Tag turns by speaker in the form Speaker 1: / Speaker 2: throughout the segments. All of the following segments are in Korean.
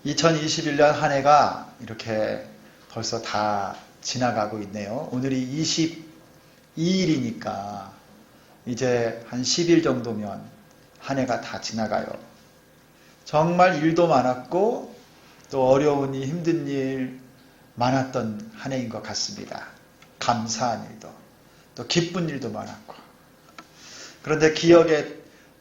Speaker 1: 2021년 한 해가 이렇게 벌써 다 지나가고 있네요. 오늘이 22일이니까 이제 한 10일 정도면 한 해가 다 지나가요. 정말 일도 많았고 또 어려운 일, 힘든 일 많았던 한 해인 것 같습니다. 감사한 일도 또 기쁜 일도 많았고, 그런데 기억에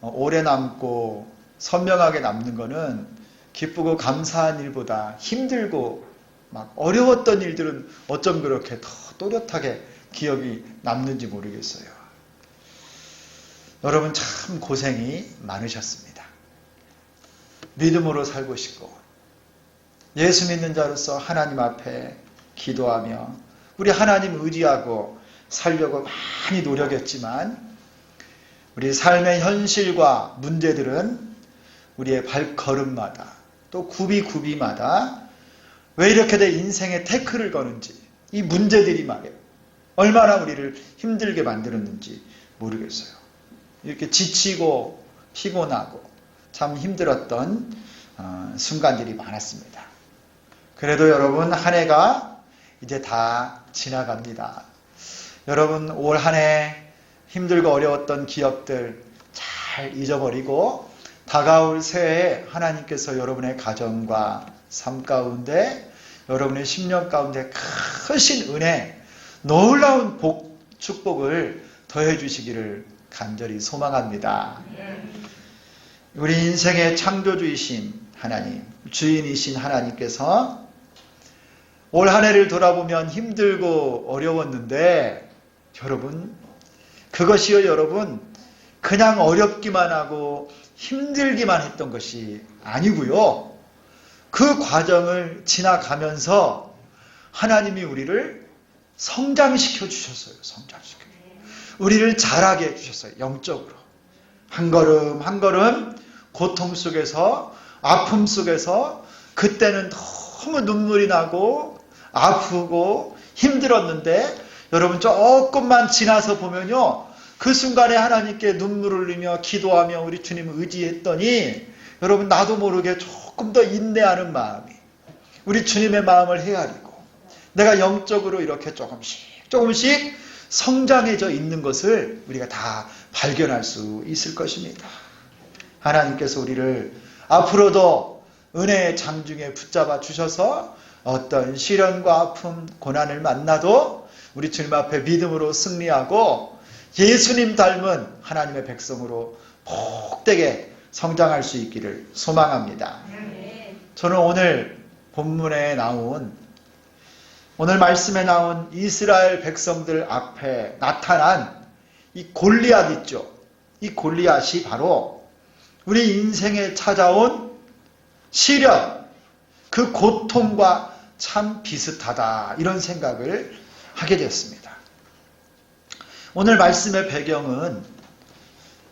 Speaker 1: 오래 남고 선명하게 남는 거는 기쁘고 감사한 일보다 힘들고 막 어려웠던 일들은 어쩜 그렇게 더 또렷하게 기억이 남는지 모르겠어요. 여러분 참 고생이 많으셨습니다. 믿음으로 살고 싶고 예수 믿는 자로서 하나님 앞에 기도하며 우리 하나님 의지하고 살려고 많이 노력했지만 우리 삶의 현실과 문제들은 우리의 발걸음마다 또 구비마다 왜 이렇게 내 인생에 태클을 거는지, 이 문제들이 말이에요, 얼마나 우리를 힘들게 만들었는지 모르겠어요. 이렇게 지치고 피곤하고 참 힘들었던 순간들이 많았습니다. 그래도 여러분 한 해가 이제 다 지나갑니다. 여러분 올 한 해 힘들고 어려웠던 기억들 잘 잊어버리고 다가올 새해에 하나님께서 여러분의 가정과 삶 가운데, 여러분의 10년 가운데 크신 은혜, 놀라운 축복을 더해 주시기를 간절히 소망합니다. 우리 인생의 창조주이신 하나님, 주인이신 하나님께서 올 한 해를 돌아보면 힘들고 어려웠는데 여러분, 그것이요 여러분 그냥 어렵기만 하고 힘들기만 했던 것이 아니고요, 그 과정을 지나가면서 하나님이 우리를 성장시켜 주셨어요. 우리를 자라게 해주셨어요. 영적으로 한 걸음 한 걸음 고통 속에서, 아픔 속에서, 그때는 너무 눈물이 나고 아프고 힘들었는데 여러분 조금만 지나서 보면요, 그 순간에 하나님께 눈물을 흘리며 기도하며 우리 주님을 의지했더니 여러분 나도 모르게 조금 더 인내하는 마음이 우리 주님의 마음을 헤아리고 내가 영적으로 이렇게 조금씩 성장해져 있는 것을 우리가 다 발견할 수 있을 것입니다. 하나님께서 우리를 앞으로도 은혜의 장중에 붙잡아 주셔서 어떤 시련과 아픔, 고난을 만나도 우리 주님 앞에 믿음으로 승리하고 예수님 닮은 하나님의 백성으로 복되게 성장할 수 있기를 소망합니다. 저는 오늘 본문에 나온, 오늘 말씀에 나온 이스라엘 백성들 앞에 나타난 이 골리앗 있죠. 이 골리앗이 바로 우리 인생에 찾아온 시련, 그 고통과 참 비슷하다, 이런 생각을 하게 됐습니다. 오늘 말씀의 배경은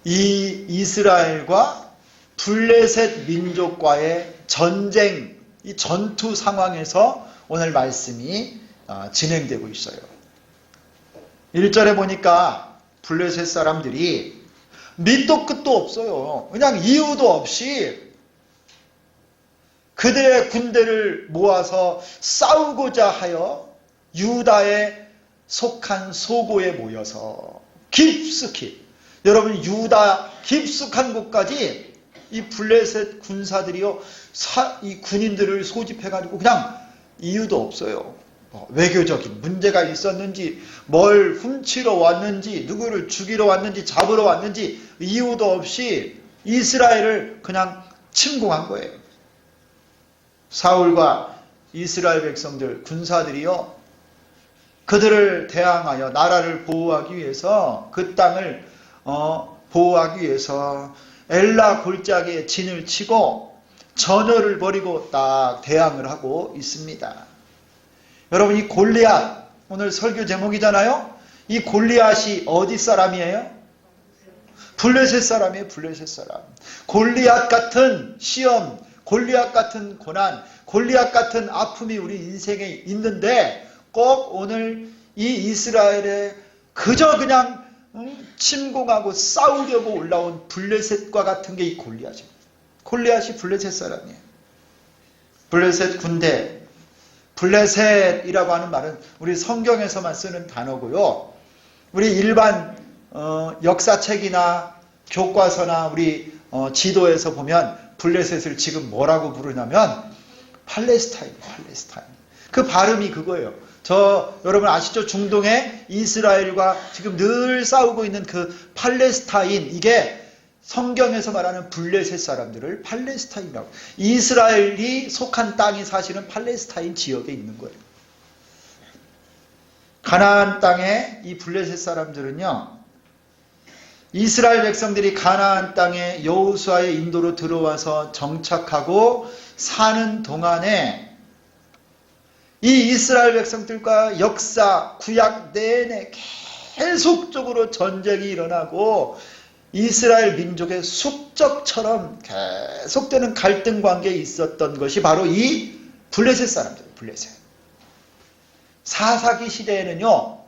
Speaker 1: 이 이스라엘과 블레셋 민족과의 전쟁, 이 전투 상황에서 오늘 말씀이 진행되고 있어요. 1절에 보니까 블레셋 사람들이 밑도 끝도 없어요. 그냥 이유도 없이 그들의 군대를 모아서 싸우고자 하여 유다에 속한 소고에 모여서 깊숙이, 여러분 유다 깊숙한 곳까지 이 블레셋 군사들이요, 이 군인들을 소집해가지고 그냥 이유도 없어요. 외교적인 문제가 있었는지, 뭘 훔치러 왔는지, 누구를 죽이러 왔는지, 잡으러 왔는지 이유도 없이 이스라엘을 그냥 침공한 거예요. 사울과 이스라엘 백성들, 군사들이요, 그들을 대항하여 나라를 보호하기 위해서, 그 땅을 보호하기 위해서 엘라 골짜기에 진을 치고 전열을 벌이고 딱 대항을 하고 있습니다. 여러분 이 골리앗, 오늘 설교 제목이잖아요. 이 골리앗이 어디 사람이에요? 블레셋 사람이에요. 블레셋 사람. 골리앗 같은 시험, 골리앗 같은 고난, 골리앗 같은 아픔이 우리 인생에 있는데 꼭 오늘 이 이스라엘에 그저 그냥 침공하고 싸우려고 올라온 블레셋과 같은 게 이 골리앗입니다. 골리앗이 블레셋 사람이에요. 블레셋 군대, 블레셋이라고 하는 말은 우리 성경에서만 쓰는 단어고요. 우리 일반 역사책이나 교과서나 우리 지도에서 보면 블레셋을 지금 뭐라고 부르냐면 팔레스타인. 그 발음이 그거예요. 여러분 아시죠? 중동에 이스라엘과 지금 늘 싸우고 있는 그 팔레스타인, 이게 성경에서 말하는 블레셋 사람들을 팔레스타인이라고. 이스라엘이 속한 땅이 사실은 팔레스타인 지역에 있는 거예요. 가나안 땅에 이 블레셋 사람들은요, 이스라엘 백성들이 가나안 땅에 여호수아의 인도로 들어와서 정착하고 사는 동안에 이 이스라엘 백성들과 역사, 구약 내내 계속적으로 전쟁이 일어나고 이스라엘 민족의 숙적처럼 계속되는 갈등 관계에 있었던 것이 바로 이 블레셋 사람들이에요. 블레셋. 사사기 시대에는요,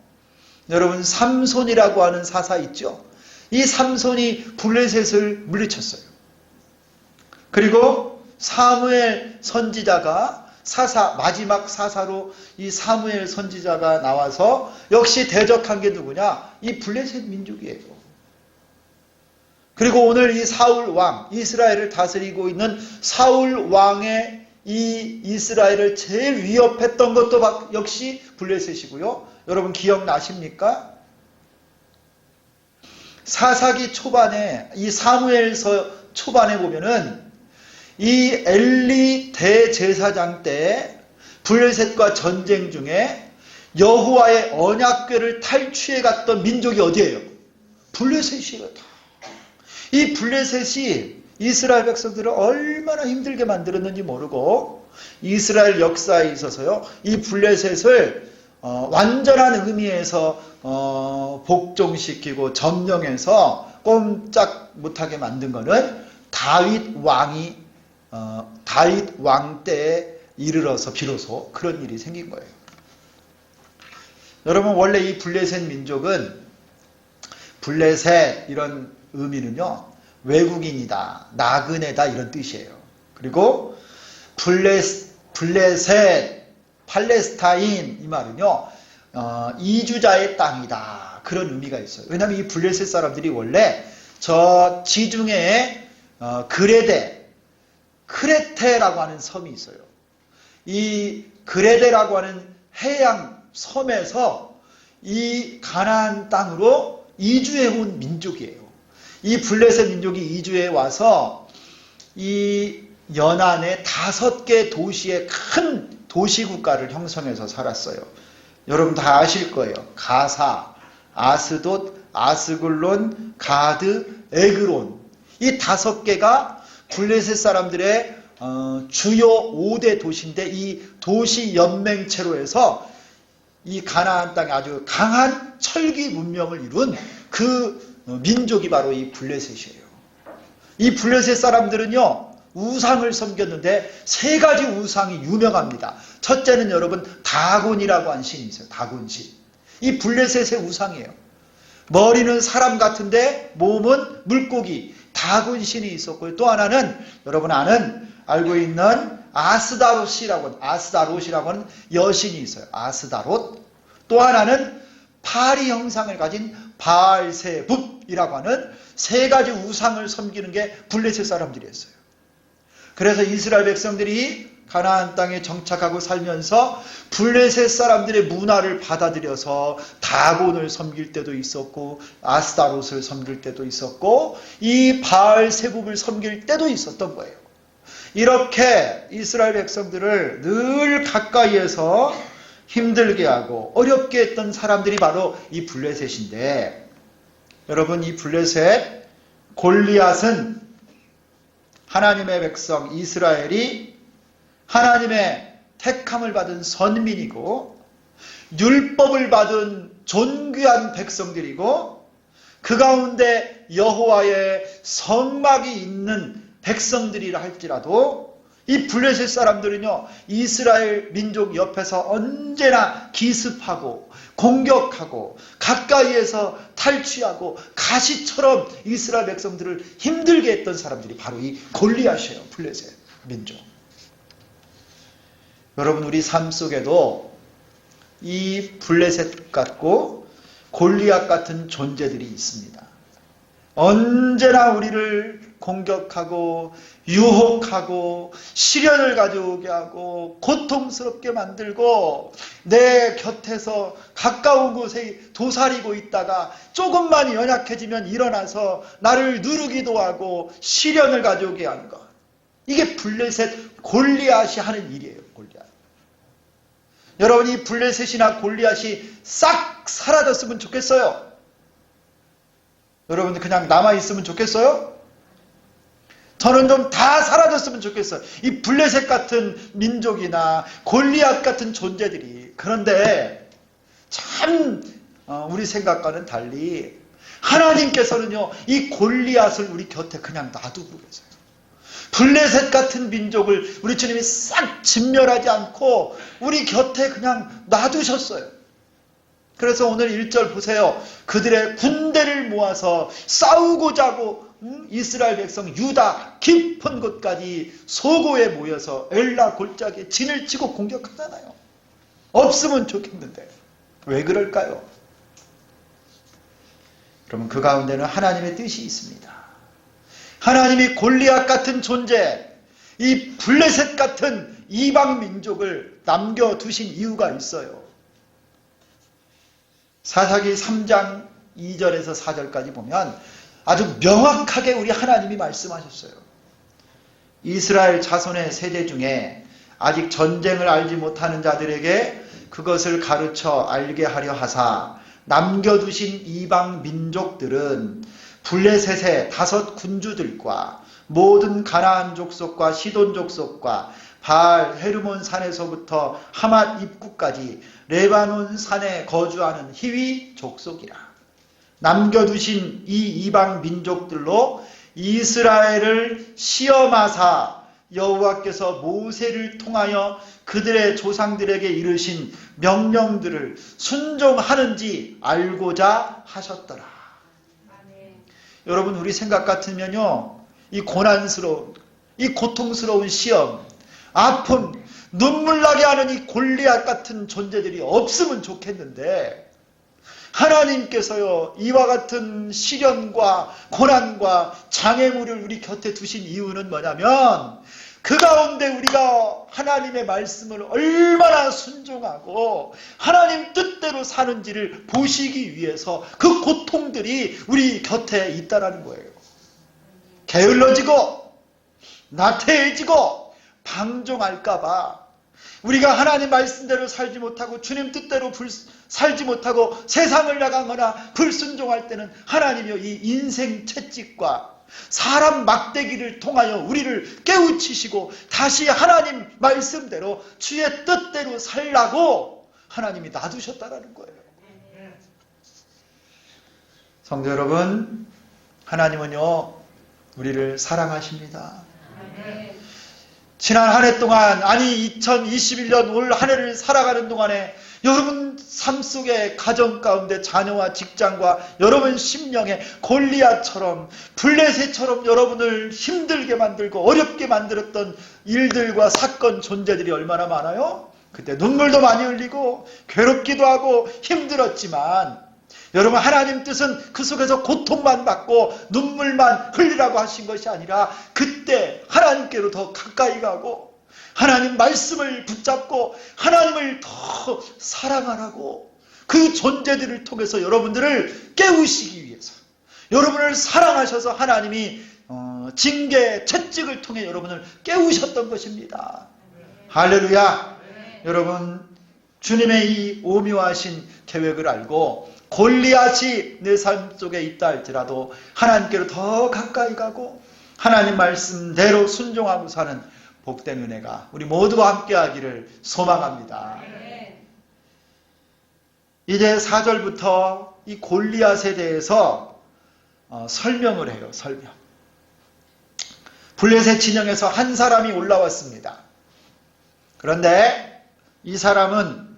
Speaker 1: 여러분 삼손이라고 하는 사사 있죠? 이 삼손이 블레셋을 물리쳤어요. 그리고 사무엘 선지자가 마지막 사사로 이 사무엘 선지자가 나와서 역시 대적한 게 누구냐? 이 블레셋 민족이에요. 그리고 오늘 이 사울 왕, 이스라엘을 다스리고 있는 사울 왕의 이 이스라엘을 제일 위협했던 것도 역시 블레셋이고요. 여러분 기억나십니까? 사사기 초반에, 이 사무엘서 초반에 보면은 이 엘리 대제사장 때 블레셋과 전쟁 중에 여호와의 언약궤를 탈취해 갔던 민족이 어디예요? 블레셋이에요. 이 블레셋이 이스라엘 백성들을 얼마나 힘들게 만들었는지 모르고 이스라엘 역사에 있어서요, 이 블레셋을 완전한 의미에서 복종시키고 점령해서 꼼짝 못하게 만든 것은 다윗 왕 때에 이르러서 비로소 그런 일이 생긴 거예요. 여러분 원래 이 블레셋 민족은, 블레셋 이런 의미는요, 외국인이다, 나그네다 이런 뜻이에요. 그리고 블레셋, 팔레스타인 이 말은요, 이주자의 땅이다 그런 의미가 있어요. 왜냐하면 이 블레셋 사람들이 원래 저 지중해에 크레테라고 하는 섬이 있어요. 이 그레데라고 하는 해양 섬에서 이 가나안 땅으로 이주해 온 민족이에요. 이 블레셋 민족이 이주해 와서 이 연안의 5개 도시의 큰 도시국가를 형성해서 살았어요. 여러분 다 아실 거예요. 가사, 아스돗, 아스글론, 가드, 에그론, 이 5개가 블레셋 사람들의 주요 5대 도시인데, 이 도시 연맹체로 해서 이 가나안 땅에 아주 강한 철기 문명을 이룬 그 민족이 바로 이 블레셋이에요. 이 블레셋 사람들은요, 우상을 섬겼는데 3가지 우상이 유명합니다. 첫째는 여러분 다곤이라고 하는 신이 있어요. 다곤신. 이 블레셋의 우상이에요. 머리는 사람 같은데 몸은 물고기, 다곤신이 있었고요. 또 하나는 여러분 알고 있는 아스다롯이라고 하는 여신이 있어요. 아스다롯. 또 하나는 파리 형상을 가진 바알세붑이라고 하는 3가지 우상을 섬기는 게 블레셋 사람들이었어요. 그래서 이스라엘 백성들이 가나안 땅에 정착하고 살면서 블레셋 사람들의 문화를 받아들여서 다곤을 섬길 때도 있었고, 아스다롯을 섬길 때도 있었고, 이 바알세붑을 섬길 때도 있었던 거예요. 이렇게 이스라엘 백성들을 늘 가까이에서 힘들게 하고 어렵게 했던 사람들이 바로 이 블레셋인데, 여러분 이 블레셋 골리앗은 하나님의 백성 이스라엘이 하나님의 택함을 받은 선민이고 율법을 받은 존귀한 백성들이고 그 가운데 여호와의 성막이 있는 백성들이라 할지라도 이 블레셋 사람들은요, 이스라엘 민족 옆에서 언제나 기습하고 공격하고 가까이에서 탈취하고 가시처럼 이스라엘 백성들을 힘들게 했던 사람들이 바로 이 골리앗이에요. 블레셋 민족. 여러분 우리 삶 속에도 이 블레셋 같고 골리앗 같은 존재들이 있습니다. 언제나 우리를 공격하고 유혹하고 시련을 가져오게 하고 고통스럽게 만들고 내 곁에서 가까운 곳에 도사리고 있다가 조금만 연약해지면 일어나서 나를 누르기도 하고 시련을 가져오게 하는 것. 이게 블레셋 골리앗이 하는 일이에요. 골리앗. 여러분이 블레셋이나 골리앗이 싹 사라졌으면 좋겠어요? 여러분들 그냥 남아있으면 좋겠어요? 저는 좀 다 사라졌으면 좋겠어요. 이 블레셋 같은 민족이나 골리앗 같은 존재들이. 그런데 참 우리 생각과는 달리 하나님께서는요, 이 골리앗을 우리 곁에 그냥 놔두고 계세요. 블레셋 같은 민족을 우리 주님이 싹 진멸하지 않고 우리 곁에 그냥 놔두셨어요. 그래서 오늘 1절 보세요. 그들의 군대를 모아서 싸우고자 하고 이스라엘 백성 유다 깊은 곳까지 소고에 모여서 엘라 골짜기에 진을 치고 공격하잖아요. 없으면 좋겠는데 왜 그럴까요? 그러면 그 가운데는 하나님의 뜻이 있습니다. 하나님이 골리앗 같은 존재, 이 블레셋 같은 이방 민족을 남겨두신 이유가 있어요. 사사기 3장 2절에서 4절까지 보면 아주 명확하게 우리 하나님이 말씀하셨어요. 이스라엘 자손의 세대 중에 아직 전쟁을 알지 못하는 자들에게 그것을 가르쳐 알게 하려 하사 남겨두신 이방 민족들은 블레셋의 5 군주들과 모든 가나안 족속과 시돈 족속과 바알 헤르몬 산에서부터 하맛 입구까지 레바논 산에 거주하는 히위 족속이라. 남겨두신 이 이방 민족들로 이스라엘을 시험하사 여호와께서 모세를 통하여 그들의 조상들에게 이르신 명령들을 순종하는지 알고자 하셨더라. 아멘. 여러분 우리 생각 같으면요, 이 고난스러운, 이 고통스러운 시험, 아픔, 눈물 나게 하는 이 골리앗 같은 존재들이 없으면 좋겠는데 하나님께서요, 이와 같은 시련과 고난과 장애물을 우리 곁에 두신 이유는 뭐냐면 그 가운데 우리가 하나님의 말씀을 얼마나 순종하고 하나님 뜻대로 사는지를 보시기 위해서 그 고통들이 우리 곁에 있다라는 거예요. 게을러지고 나태해지고 방종할까봐 우리가 하나님 말씀대로 살지 못하고 주님 뜻대로 살지 못하고 세상을 나가거나 불순종할 때는 하나님이요, 이 인생 채찍과 사람 막대기를 통하여 우리를 깨우치시고 다시 하나님 말씀대로 주의 뜻대로 살라고 하나님이 놔두셨다라는 거예요. 성도 여러분, 하나님은요 우리를 사랑하십니다. 지난 한 해 동안, 아니 2021년 올 한 해를 살아가는 동안에 여러분 삶 속에 가정 가운데 자녀와 직장과 여러분 심령에 골리앗처럼 블레셋처럼 여러분을 힘들게 만들고 어렵게 만들었던 일들과 사건 존재들이 얼마나 많아요? 그때 눈물도 많이 흘리고 괴롭기도 하고 힘들었지만 여러분 하나님 뜻은 그 속에서 고통만 받고 눈물만 흘리라고 하신 것이 아니라 그때 하나님께로 더 가까이 가고 하나님 말씀을 붙잡고 하나님을 더 사랑하라고 그 존재들을 통해서 여러분들을 깨우시기 위해서 여러분을 사랑하셔서 하나님이 징계, 채찍을 통해 여러분을 깨우셨던 것입니다. 할렐루야. 여러분 주님의 이 오묘하신 계획을 알고 골리앗이 내 삶 속에 있다 할지라도 하나님께로 더 가까이 가고 하나님 말씀대로 순종하고 사는 복된 은혜가 우리 모두와 함께 하기를 소망합니다. 이제 4절부터 이 골리앗에 대해서 설명을 해요. 설명. 블레셋 진영에서 한 사람이 올라왔습니다. 그런데 이 사람은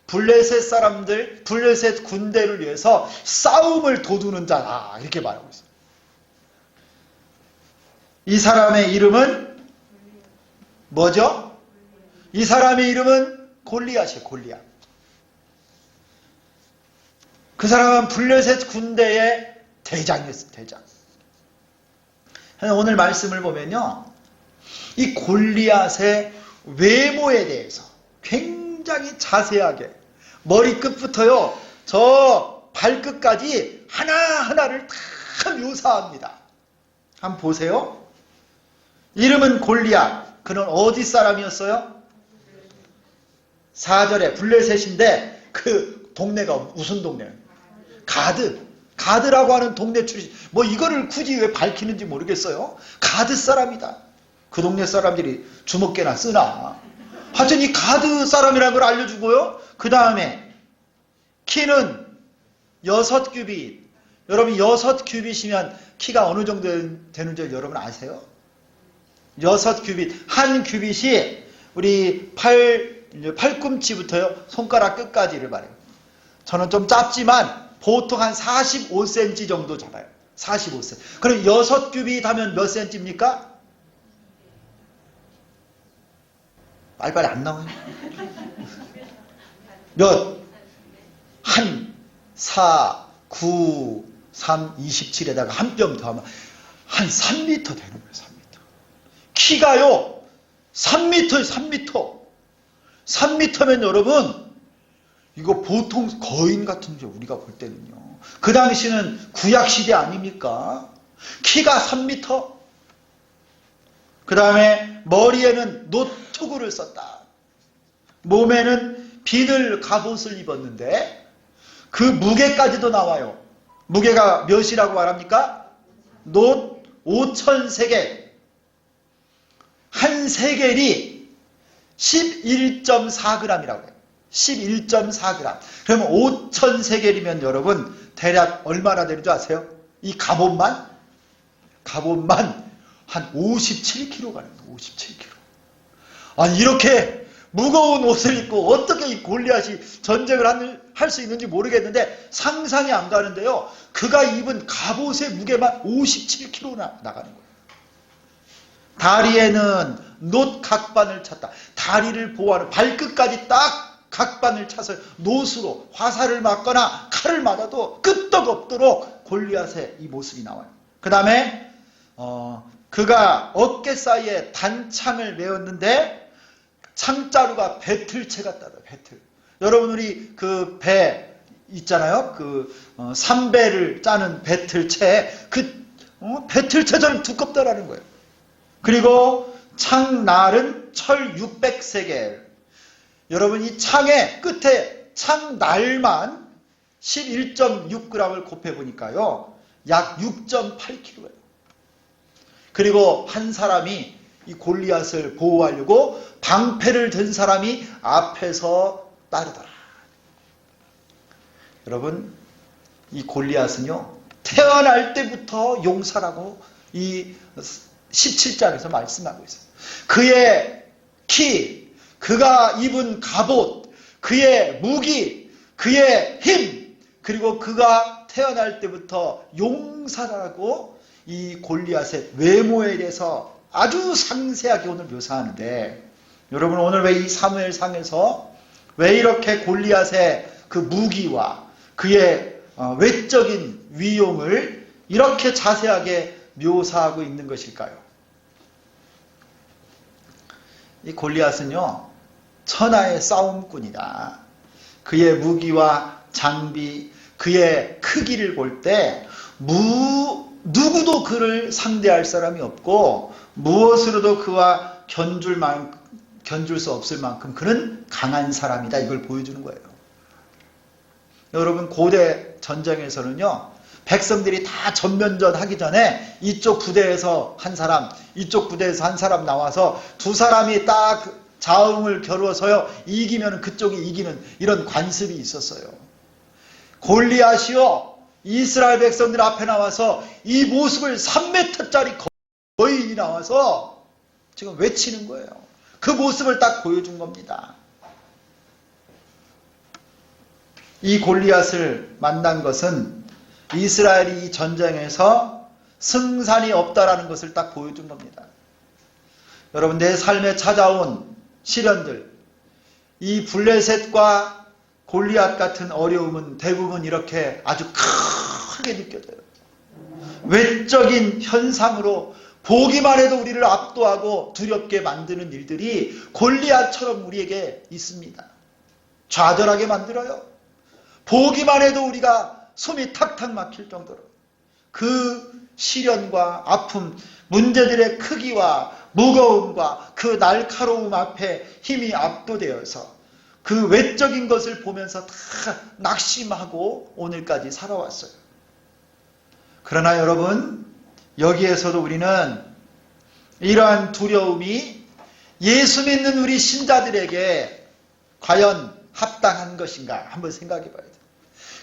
Speaker 1: 블레셋 사람들, 블레셋 군대를 위해서 싸움을 도두는 자다, 이렇게 말하고 있어요. 이 사람의 이름은 뭐죠? 이 사람의 이름은 골리앗이에요. 골리앗. 그 사람은 블레셋 군대의 대장이었어요. 대장. 오늘 말씀을 보면요, 이 골리앗의 외모에 대해서 굉장히 자세하게 머리끝부터요 저 발끝까지 하나하나를 다 묘사합니다. 한번 보세요. 이름은 골리앗. 그는 어디 사람이었어요? 4절에 블레셋인데 그 동네가 무슨 동네예요? 가드라고 하는 동네 출신. 뭐 이거를 굳이 왜 밝히는지 모르겠어요. 가드 사람이다. 그 동네 사람들이 주먹개나 쓰나. 하여튼 이 가드 사람이라는 걸 알려주고요. 그 다음에 키는 6규빗. 여러분 6규빗이면 키가 어느 정도 되는지 여러분 아세요? 6규빗. 한 규빗이 우리 팔꿈치부터요 손가락 끝까지를 말해요. 저는 좀 짧지만 보통 한 45cm 정도 잡아요. 45cm. 그럼 6규빗 하면 몇 cm입니까? 빨리빨리 안 나와요. 몇? 한 4, 9, 3, 27에다가 한 뼘 더 하면 한 3m 되는 거예요. 3m. 키가요 3m예요. 3m. 3m면 여러분 이거 보통 거인 같은 게 우리가 볼 때는요. 그 당시는 구약시대 아닙니까? 키가 3m. 그 다음에 머리에는 노트구를 썼다. 몸에는 비늘 갑옷을 입었는데 그 무게까지도 나와요. 무게가 몇이라고 말합니까? 놋 5,000세겔. 한 세겔이 11.4g이라고 해요. 11.4g. 그러면 5,000세겔이면 여러분 대략 얼마나 되는 줄 아세요? 이 갑옷만 한 57kg 가는 거예요. 57kg. 아니 이렇게 무거운 옷을 입고 어떻게 이 골리앗이 전쟁을 할 수 있는지 모르겠는데 상상이 안 가는데요. 그가 입은 갑옷의 무게만 57kg 나가는 거예요. 다리에는 놋 각반을 찼다. 다리를 보호하는 발끝까지 딱 각반을 차서 놋으로 화살을 맞거나 칼을 맞아도 끄떡없도록 골리앗의 이 모습이 나와요. 그 다음에 그가 어깨 사이에 단창을 메었는데 창자루가 배틀채 같다. 배틀. 여러분 우리 그 배 있잖아요. 그 삼배를 짜는 배틀채. 그 배틀채처럼 두껍다라는 거예요. 그리고 창날은 철 600세겔. 여러분 이 창의 끝에 창날만 11.6g을 곱해보니까요. 약 6.8kg예요. 그리고 한 사람이 이 골리앗을 보호하려고 방패를 든 사람이 앞에서 따르더라. 여러분 이 골리앗은요. 태어날 때부터 용사라고 이 17장에서 말씀하고 있어요. 그의 키, 그가 입은 갑옷, 그의 무기, 그의 힘, 그리고 그가 태어날 때부터 용사라고 이 골리앗의 외모에 대해서 아주 상세하게 오늘 묘사하는데 여러분 오늘 왜 이 사무엘상에서 왜 이렇게 골리앗의 그 무기와 그의 외적인 위용을 이렇게 자세하게 묘사하고 있는 것일까요? 이 골리앗은요 천하의 싸움꾼이다. 그의 무기와 장비, 그의 크기를 볼 때 누구도 그를 상대할 사람이 없고 무엇으로도 그와 견줄 수 없을 만큼 그는 강한 사람이다. 이걸 보여주는 거예요. 여러분 고대 전쟁에서는요. 백성들이 다 전면전 하기 전에 이쪽 부대에서 한 사람, 이쪽 부대에서 한 사람 나와서 두 사람이 딱 자웅을 겨루어서요. 이기면 그쪽이 이기는 이런 관습이 있었어요. 골리앗이요. 이스라엘 백성들 앞에 나와서 이 모습을 3m짜리 거인이 나와서 지금 외치는 거예요. 그 모습을 딱 보여준 겁니다. 이 골리앗을 만난 것은 이스라엘이 이 전쟁에서 승산이 없다라는 것을 딱 보여준 겁니다. 여러분 내 삶에 찾아온 시련들, 이 블레셋과 골리앗 같은 어려움은 대부분 이렇게 아주 크게 느껴져요. 외적인 현상으로 보기만 해도 우리를 압도하고 두렵게 만드는 일들이 골리앗처럼 우리에게 있습니다. 좌절하게 만들어요. 보기만 해도 우리가 숨이 탁탁 막힐 정도로 그 시련과 아픔, 문제들의 크기와 무거움과 그 날카로움 앞에 힘이 압도되어서 그 외적인 것을 보면서 다 낙심하고 오늘까지 살아왔어요. 그러나 여러분, 여기에서도 우리는 이러한 두려움이 예수 믿는 우리 신자들에게 과연 합당한 것인가 한번 생각해 봐야 돼요.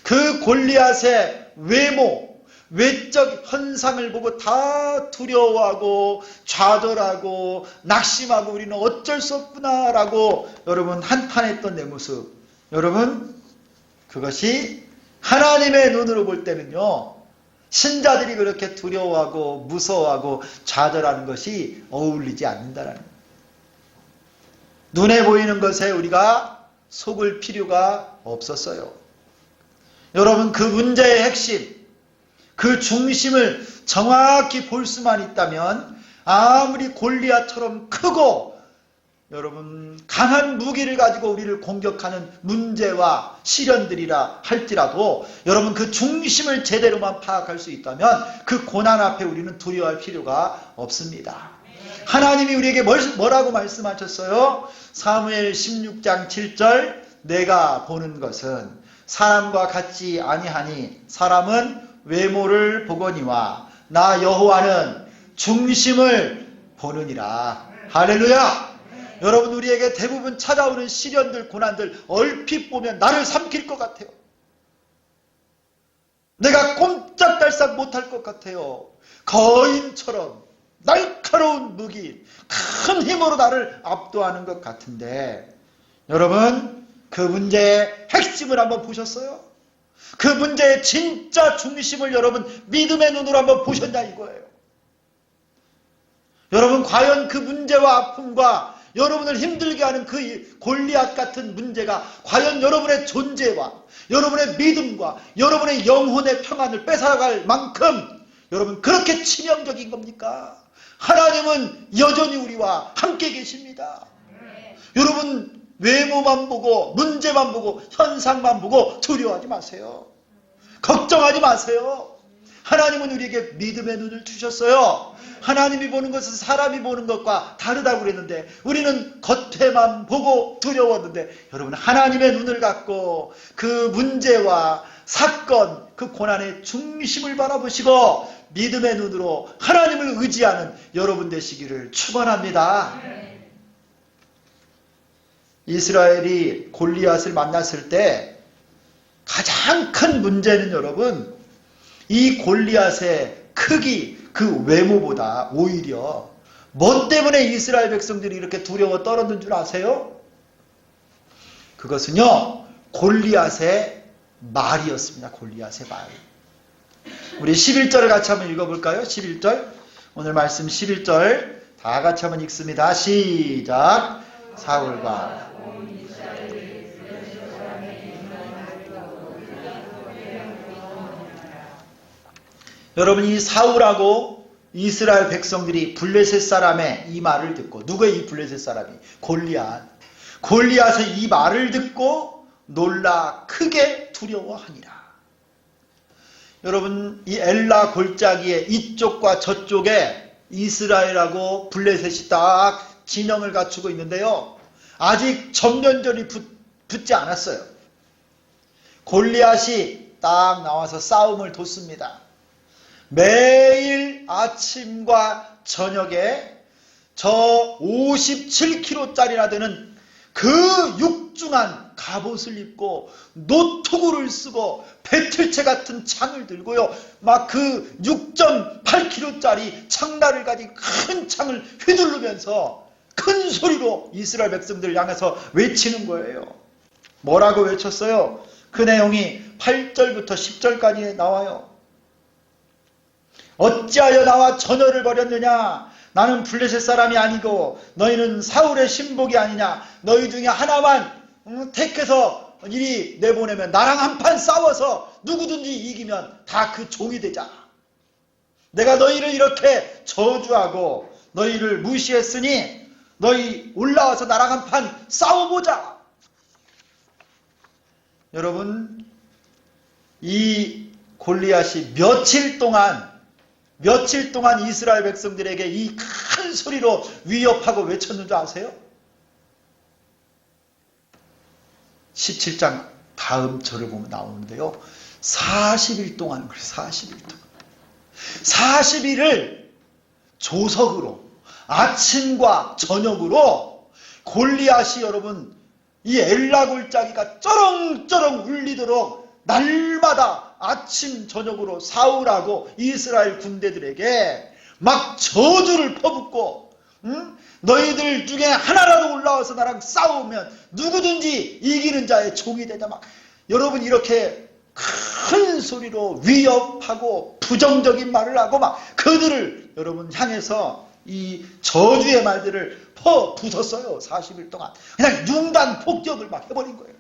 Speaker 1: 그 골리앗의 외모, 외적 현상을 보고 다 두려워하고 좌절하고 낙심하고 우리는 어쩔 수 없구나라고 여러분 한탄했던 내 모습, 여러분 그것이 하나님의 눈으로 볼 때는요, 신자들이 그렇게 두려워하고 무서워하고 좌절하는 것이 어울리지 않는다라는 거예요. 눈에 보이는 것에 우리가 속을 필요가 없었어요. 여러분, 그 문제의 핵심, 그 중심을 정확히 볼 수만 있다면 아무리 골리앗처럼 크고 여러분 강한 무기를 가지고 우리를 공격하는 문제와 시련들이라 할지라도 여러분 그 중심을 제대로만 파악할 수 있다면 그 고난 앞에 우리는 두려워할 필요가 없습니다. 하나님이 우리에게 뭐라고 말씀하셨어요? 사무엘 16장 7절, 내가 보는 것은 사람과 같지 아니하니 사람은 외모를 보거니와 나 여호와는 중심을 보느니라. 할렐루야. 여러분, 우리에게 대부분 찾아오는 시련들, 고난들 얼핏 보면 나를 삼킬 것 같아요. 내가 꼼짝달싹 못할 것 같아요. 거인처럼 날카로운 무기, 큰 힘으로 나를 압도하는 것 같은데, 여러분 그 문제의 핵심을 한번 보셨어요? 그 문제의 진짜 중심을 여러분 믿음의 눈으로 한번 보셨냐 이거예요. 여러분, 과연 그 문제와 아픔과 여러분을 힘들게 하는 그 골리앗 같은 문제가 과연 여러분의 존재와 여러분의 믿음과 여러분의 영혼의 평안을 뺏어갈 만큼 여러분 그렇게 치명적인 겁니까? 하나님은 여전히 우리와 함께 계십니다. 여러분, 외모만 보고 문제만 보고 현상만 보고 두려워하지 마세요. 걱정하지 마세요. 하나님은 우리에게 믿음의 눈을 주셨어요. 하나님이 보는 것은 사람이 보는 것과 다르다고 그랬는데 우리는 겉에만 보고 두려웠는데, 여러분 하나님의 눈을 갖고 그 문제와 사건, 그 고난의 중심을 바라보시고 믿음의 눈으로 하나님을 의지하는 여러분 되시기를 축원합니다. 이스라엘이 골리앗을 만났을 때 가장 큰 문제는 여러분 이 골리앗의 크기, 그 외모보다 오히려 뭐 때문에 이스라엘 백성들이 이렇게 두려워 떨었는 줄 아세요? 그것은요, 골리앗의 말이었습니다. 골리앗의 말. 우리 11절을 같이 한번 읽어볼까요? 11절. 오늘 말씀 11절 다 같이 한번 읽습니다. 시작. 사울과 여러분, 이 사울하고 이스라엘 백성들이 블레셋 사람의 이 말을 듣고, 누구의 이 블레셋 사람이? 골리앗의 이 말을 듣고 놀라 크게 두려워하니라. 여러분, 이 엘라 골짜기의 이쪽과 저쪽에 이스라엘하고 블레셋이 딱 진영을 갖추고 있는데요, 아직 전면전이 붙지 않았어요. 골리앗이 딱 나와서 싸움을 돋습니다. 매일 아침과 저녁에 저 57kg짜리나 되는 그 육중한 갑옷을 입고 노트구를 쓰고 배틀채 같은 창을 들고요, 막 그 6.8kg짜리 창날을 가진 큰 창을 휘두르면서 큰 소리로 이스라엘 백성들을 향해서 외치는 거예요. 뭐라고 외쳤어요? 그 내용이 8절부터 10절까지 나와요. 어찌하여 나와 전열을 벌였느냐? 나는 블레셋 사람이 아니고 너희는 사울의 신복이 아니냐. 너희 중에 하나만 택해서 이리 내보내면 나랑 한판 싸워서 누구든지 이기면 다 그 종이 되자. 내가 너희를 이렇게 저주하고 너희를 무시했으니 너희 올라와서 나랑 한판 싸워보자. 여러분, 이 골리앗이 며칠 동안 이스라엘 백성들에게 이 큰 소리로 위협하고 외쳤는 줄 아세요? 17장 다음 절을 보면 나오는데요. 40일 동안 그래요. 40일 동안. 40일을 조석으로 아침과 저녁으로 골리앗이 여러분 이 엘라 골짜기가 쩌렁쩌렁 울리도록 날마다 아침 저녁으로 사울하고 이스라엘 군대들에게 막 저주를 퍼붓고 너희들 중에 하나라도 올라와서 나랑 싸우면 누구든지 이기는 자의 종이 되자. 막 여러분 이렇게 큰 소리로 위협하고 부정적인 말을 하고 막 그들을 여러분 향해서 이 저주의 말들을 부쉈어요. 40일 동안 그냥 융단 폭격을 막 해버린 거예요.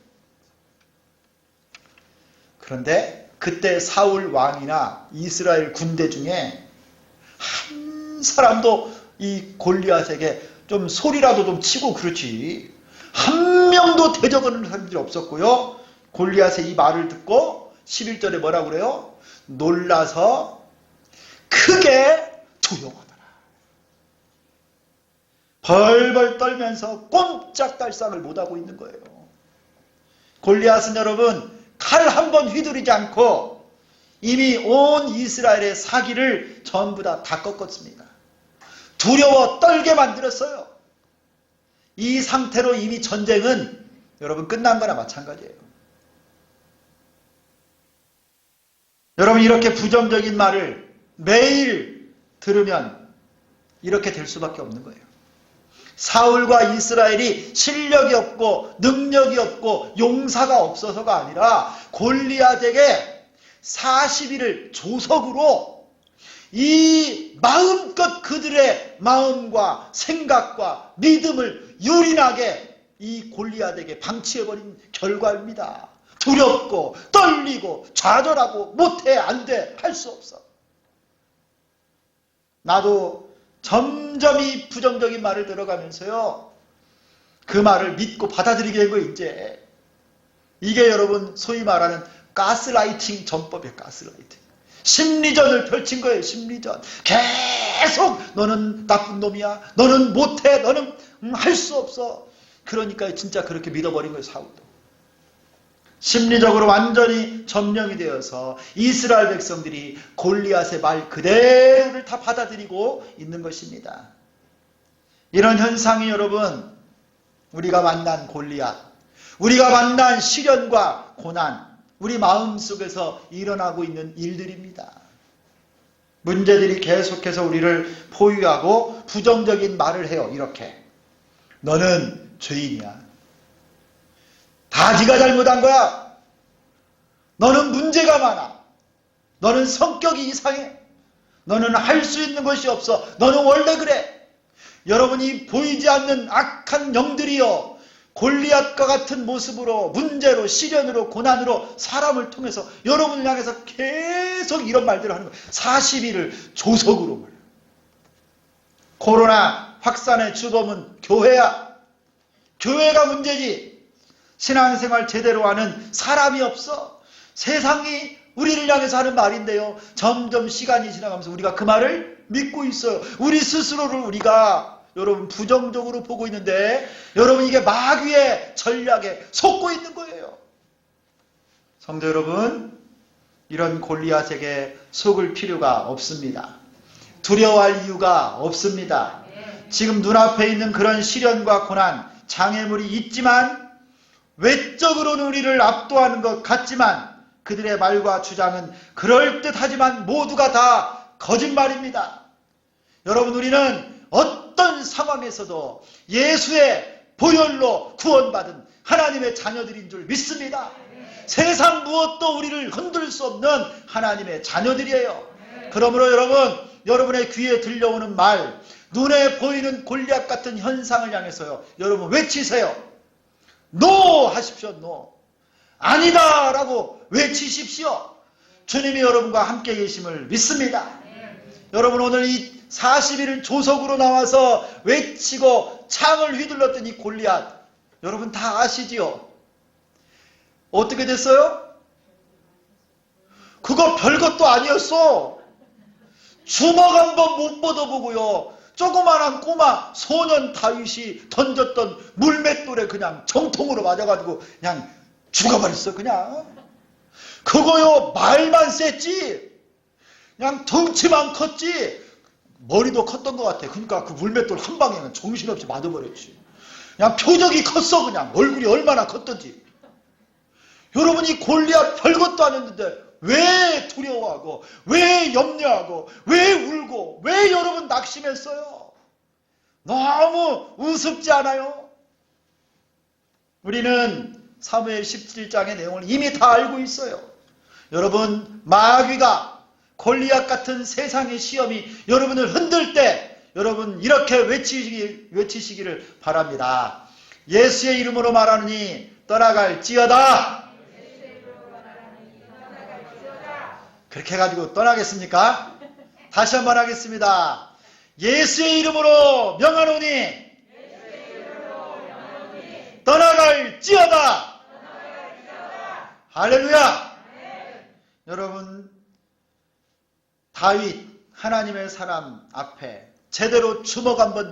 Speaker 1: 그런데 그때 사울 왕이나 이스라엘 군대 중에 한 사람도 이 골리앗에게 좀 소리라도 좀 치고 그렇지 한 명도 대적하는 사람들이 없었고요. 골리앗의 이 말을 듣고 11절에 뭐라고 그래요? 놀라서 크게 두려워하더라. 벌벌 떨면서 꼼짝달싹을 못하고 있는 거예요. 골리앗은 여러분 칼 한 번 휘두르지 않고 이미 온 이스라엘의 사기를 전부 다 꺾었습니다. 두려워 떨게 만들었어요. 이 상태로 이미 전쟁은 여러분 끝난 거나 마찬가지예요. 여러분 이렇게 부정적인 말을 매일 들으면 이렇게 될 수밖에 없는 거예요. 사울과 이스라엘이 실력이 없고 능력이 없고 용사가 없어서가 아니라 골리앗에게 40일을 조석으로 이 마음껏 그들의 마음과 생각과 믿음을 유린하게 이 골리앗에게 방치해버린 결과입니다. 두렵고 떨리고 좌절하고 못해 안돼 할 수 없어. 나도 점점 이 부정적인 말을 들어가면서요 그 말을 믿고 받아들이게 된 거예요. 이제 이게 여러분 소위 말하는 가스라이팅 전법이에요. 가스라이팅. 심리전을 펼친 거예요. 심리전. 계속 너는 나쁜 놈이야. 너는 못해. 너는 할 수 없어. 그러니까 진짜 그렇게 믿어버린 거예요. 사울도. 심리적으로 완전히 점령이 되어서 이스라엘 백성들이 골리앗의 말 그대로를 다 받아들이고 있는 것입니다. 이런 현상이 여러분 우리가 만난 골리앗, 우리가 만난 시련과 고난, 우리 마음속에서 일어나고 있는 일들입니다. 문제들이 계속해서 우리를 포위하고 부정적인 말을 해요. 이렇게 너는 죄인이야. 다 네가 잘못한 거야. 너는 문제가 많아. 너는 성격이 이상해. 너는 할 수 있는 것이 없어. 너는 원래 그래. 여러분이 보이지 않는 악한 영들이요 골리앗과 같은 모습으로 문제로 시련으로 고난으로 사람을 통해서 여러분을 향해서 계속 이런 말들을 하는 거예요. 40일을 조석으로 말해요. 코로나 확산의 주범은 교회야. 교회가 문제지. 신앙생활 제대로 하는 사람이 없어. 세상이 우리를 향해서 하는 말인데요. 점점 시간이 지나가면서 우리가 그 말을 믿고 있어요. 우리 스스로를 우리가 여러분 부정적으로 보고 있는데 여러분 이게 마귀의 전략에 속고 있는 거예요. 성도 여러분, 이런 골리앗에게 속을 필요가 없습니다. 두려워할 이유가 없습니다. 지금 눈앞에 있는 그런 시련과 고난, 장애물이 있지만 외적으로는 우리를 압도하는 것 같지만 그들의 말과 주장은 그럴듯하지만 모두가 다 거짓말입니다. 여러분 우리는 어떤 상황에서도 예수의 보혈로 구원받은 하나님의 자녀들인 줄 믿습니다. 세상 무엇도 우리를 흔들 수 없는 하나님의 자녀들이에요. 그러므로 여러분 여러분의 귀에 들려오는 말, 눈에 보이는 골리앗 같은 현상을 향해서요, 여러분 외치세요. 노 하십시오. 노. 아니다 라고 외치십시오. 주님이 여러분과 함께 계심을 믿습니다. 여러분 오늘 이 40일 조석으로 나와서 외치고 창을 휘둘렀던 이 골리앗, 여러분 다 아시지요? 어떻게 됐어요? 그거 별것도 아니었어. 주먹 한번 못 뻗어보고요, 조그마한 꼬마 소년 다윗이 던졌던 물맷돌에 그냥 정통으로 맞아가지고 그냥 죽어버렸어. 그냥 그거요, 말만 셌지 그냥 덩치만 컸지 머리도 컸던 것 같아. 그러니까 그 물맷돌 한 방에 그냥 정신없이 맞아버렸지. 그냥 표적이 컸어. 그냥 얼굴이 얼마나 컸던지. 여러분이 골리앗 별것도 아니었는데 왜 두려워하고, 왜 염려하고, 왜 울고, 왜 여러분 낙심했어요? 너무 우습지 않아요? 우리는 사무엘 17장의 내용을 이미 다 알고 있어요. 여러분, 마귀가 골리앗 같은 세상의 시험이 여러분을 흔들 때 여러분 이렇게 외치시기를 바랍니다. 예수의 이름으로 말하느니 떠나갈지어다. 그렇게 해가지고 떠나겠습니까? 다시 한번 하겠습니다. 예수의 이름으로 명하노니 떠나갈지어다. 할렐루야. 여러분, 다윗 하나님의 사람 앞에 제대로 주먹 한번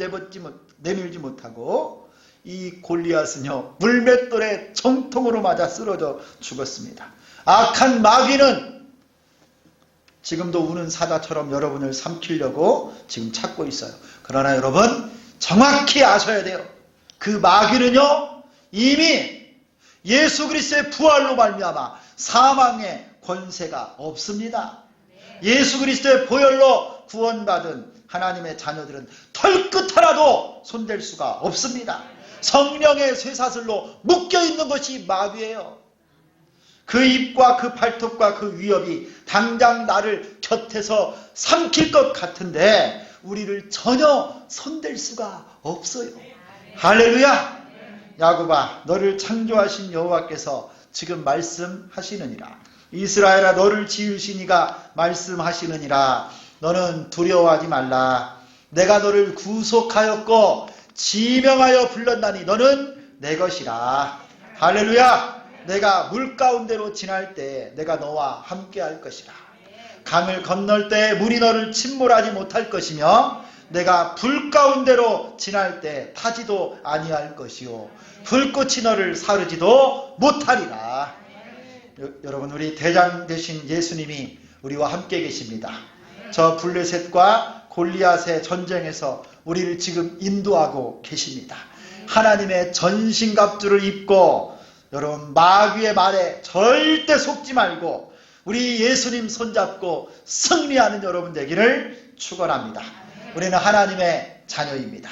Speaker 1: 내밀지 못하고 이 골리앗은요, 물맷돌에 정통으로 맞아 쓰러져 죽었습니다. 악한 마귀는 지금도 우는 사자처럼 여러분을 삼키려고 지금 찾고 있어요. 그러나 여러분 정확히 아셔야 돼요. 그 마귀는요, 이미 예수 그리스도의 부활로 말미암아 사망의 권세가 없습니다. 예수 그리스도의 보혈로 구원받은 하나님의 자녀들은 털끝 하나도 손댈 수가 없습니다. 성령의 쇠사슬로 묶여있는 것이 마귀예요. 그 입과 그 발톱과 그 위협이 당장 나를 곁에서 삼킬 것 같은데 우리를 전혀 손댈 수가 없어요. 할렐루야. 야곱아, 너를 창조하신 여호와께서 지금 말씀하시느니라. 이스라엘아, 너를 지으신 이가 말씀하시느니라. 너는 두려워하지 말라. 내가 너를 구속하였고 지명하여 불렀나니 너는 내 것이라. 할렐루야. 내가 물 가운데로 지날 때 내가 너와 함께 할 것이라. 강을 건널 때 물이 너를 침몰하지 못할 것이며 내가 불 가운데로 지날 때 타지도 아니할 것이요 불꽃이 너를 사르지도 못하리라. 여러분, 우리 대장 되신 예수님이 우리와 함께 계십니다. 저 블레셋과 골리앗의 전쟁에서 우리를 지금 인도하고 계십니다. 하나님의 전신갑주를 입고 여러분 마귀의 말에 절대 속지 말고 우리 예수님 손잡고 승리하는 여러분 되기를 축원합니다. 우리는 하나님의 자녀입니다.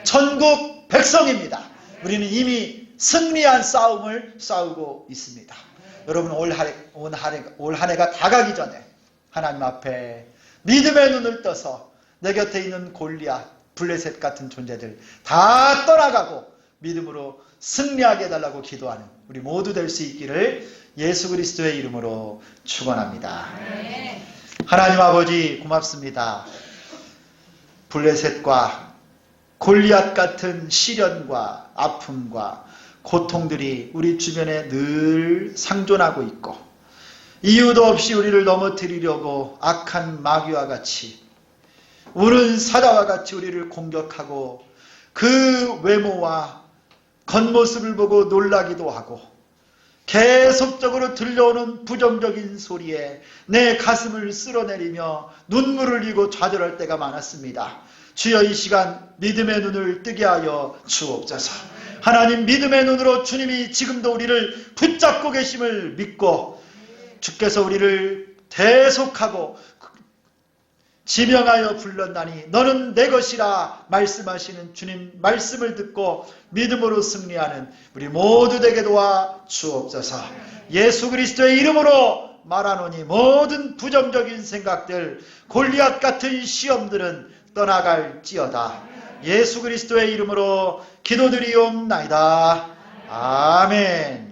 Speaker 1: 천국 백성입니다. 우리는 이미 승리한 싸움을 싸우고 있습니다. 여러분 올 한 해가 다 가기 전에 하나님 앞에 믿음의 눈을 떠서 내 곁에 있는 골리앗, 블레셋 같은 존재들 다 떠나가고 믿음으로 승리하게 해달라고 기도하는 우리 모두 될 수 있기를 예수 그리스도의 이름으로 축원합니다. 하나님 아버지 고맙습니다. 블레셋과 골리앗 같은 시련과 아픔과 고통들이 우리 주변에 늘 상존하고 있고 이유도 없이 우리를 넘어뜨리려고 악한 마귀와 같이 우는 사자와 같이 우리를 공격하고 그 외모와 겉모습을 보고 놀라기도 하고 계속적으로 들려오는 부정적인 소리에 내 가슴을 쓸어내리며 눈물을 흘리고 좌절할 때가 많았습니다. 주여 이 시간 믿음의 눈을 뜨게 하여 주옵소서. 하나님 믿음의 눈으로 주님이 지금도 우리를 붙잡고 계심을 믿고 주께서 우리를 대속하고 지명하여 불렀나니 너는 내 것이라 말씀하시는 주님 말씀을 듣고 믿음으로 승리하는 우리 모두 되게 도와 주옵소서. 예수 그리스도의 이름으로 말하노니 모든 부정적인 생각들, 골리앗 같은 시험들은 떠나갈지어다. 예수 그리스도의 이름으로 기도드리옵나이다. 아멘.